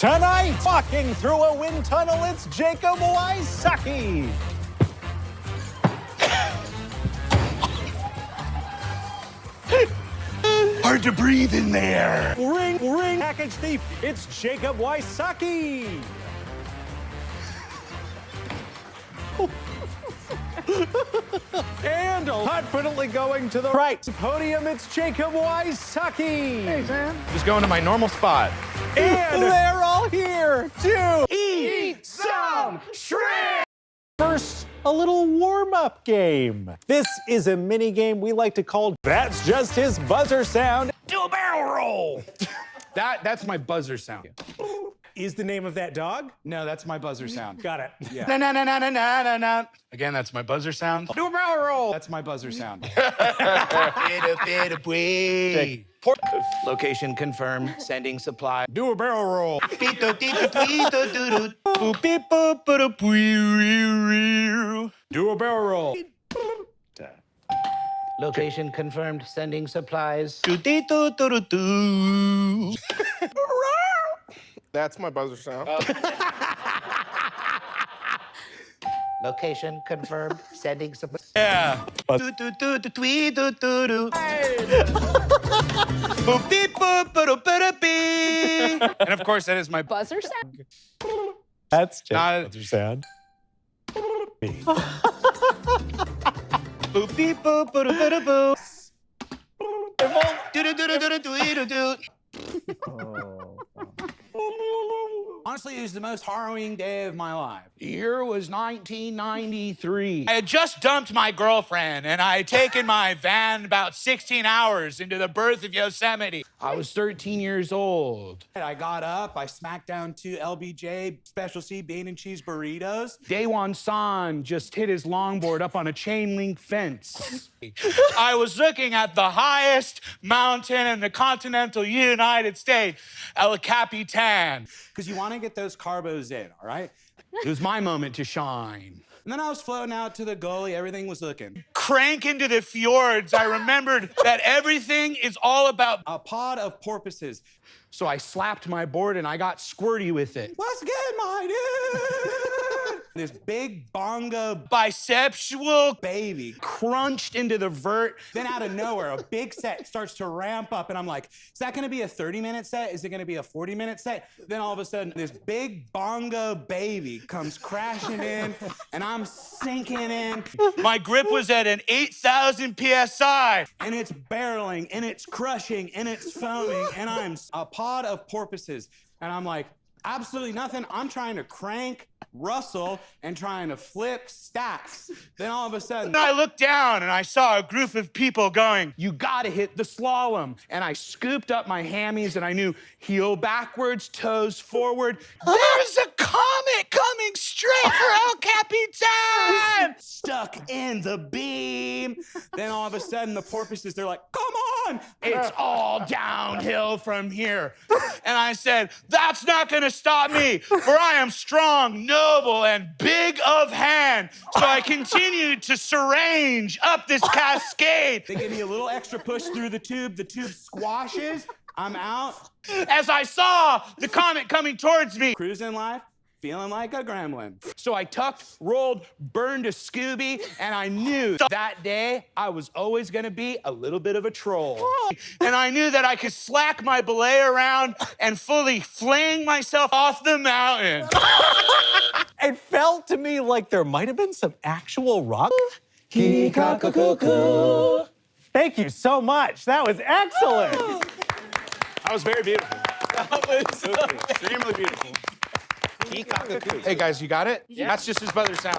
Tonight, walking through a wind tunnel, it's Jacob Wysocki. Hard to breathe in there. Ring, package thief, it's Jacob Wysocki. And confidently going to the right podium, it's Jacob Wysocki. Hey, Sam. Just going to my normal spot. And they're all here to Eat some shrimp! First, a little warm-up game. This is a mini game we like to call That's Just His Buzzer Sound. Do a barrel roll. That's my buzzer sound. Is the name of that dog? No, that's my buzzer sound. Got it. Yeah. Na na na na na na na na. Again, that's my buzzer sound. Do a barrel roll. That's my buzzer sound. Location confirmed. Sending supply. Do a barrel roll. Do a barrel roll. Location confirmed. Sending supplies. That's my buzzer sound. Location confirmed. Sending supplies. Yeah. And of course, that is my Buzzer sound? That's just Not- buzzer sound. boop beep boop boop boop boop. Honestly, it was the most harrowing day of my life. The year was 1993. I had just dumped my girlfriend, and I had taken my van about 16 hours into the birth of Yosemite. I was 13 years old. I got up, I smacked down 2 LBJ Special C bean and cheese burritos. Daewon San just hit his longboard up on a chain link fence. I was looking at the highest mountain in the continental United States, El Capitan. Because you want to get those carbos in, all right? It was my moment to shine. And then I was floating out to the gully, everything was looking. Crank into the fjords, I remembered that everything is all about a pod of porpoises. So I slapped my board and I got squirty with it. What's good, my dude? This big bongo bisexual baby crunched into the vert. Then out of nowhere, a big set starts to ramp up and I'm like, is that gonna be a 30-minute set? Is it gonna be a 40-minute set? Then all of a sudden, this big bongo baby comes crashing in and I'm sinking in. My grip was at an 8,000 PSI and it's barreling and it's crushing and it's foaming and I'm a pod of porpoises. And I'm like, absolutely nothing. I'm trying to crank, rustle, and trying to flip stacks. Then all of a sudden, I looked down and I saw a group of people going, you gotta hit the slalom. And I scooped up my hammies and I knew heel backwards, toes forward. There's a comet coming straight for El Capitan! Stuck in the beam. Then all of a sudden, the porpoises, they're like, come on! It's all downhill from here. And I said, that's not gonna stop me, for I am strong, noble, and big of hand. So I continued to syringe up this cascade. They give me a little extra push through the tube squashes, I'm out. As I saw the comet coming towards me. Cruising life, feeling like a gremlin. So I tucked, rolled, burned a Scooby, and I knew that day I was always gonna be a little bit of a troll. And I knew that I could slack my belay around and fully fling myself off the mountain. It felt to me like there might have been some actual rock. Kee-ka-ka-coo-coo. Thank you so much. That was excellent. That was very beautiful. That was extremely beautiful. Hey guys, you got it? Yeah. That's just his buzzer sound.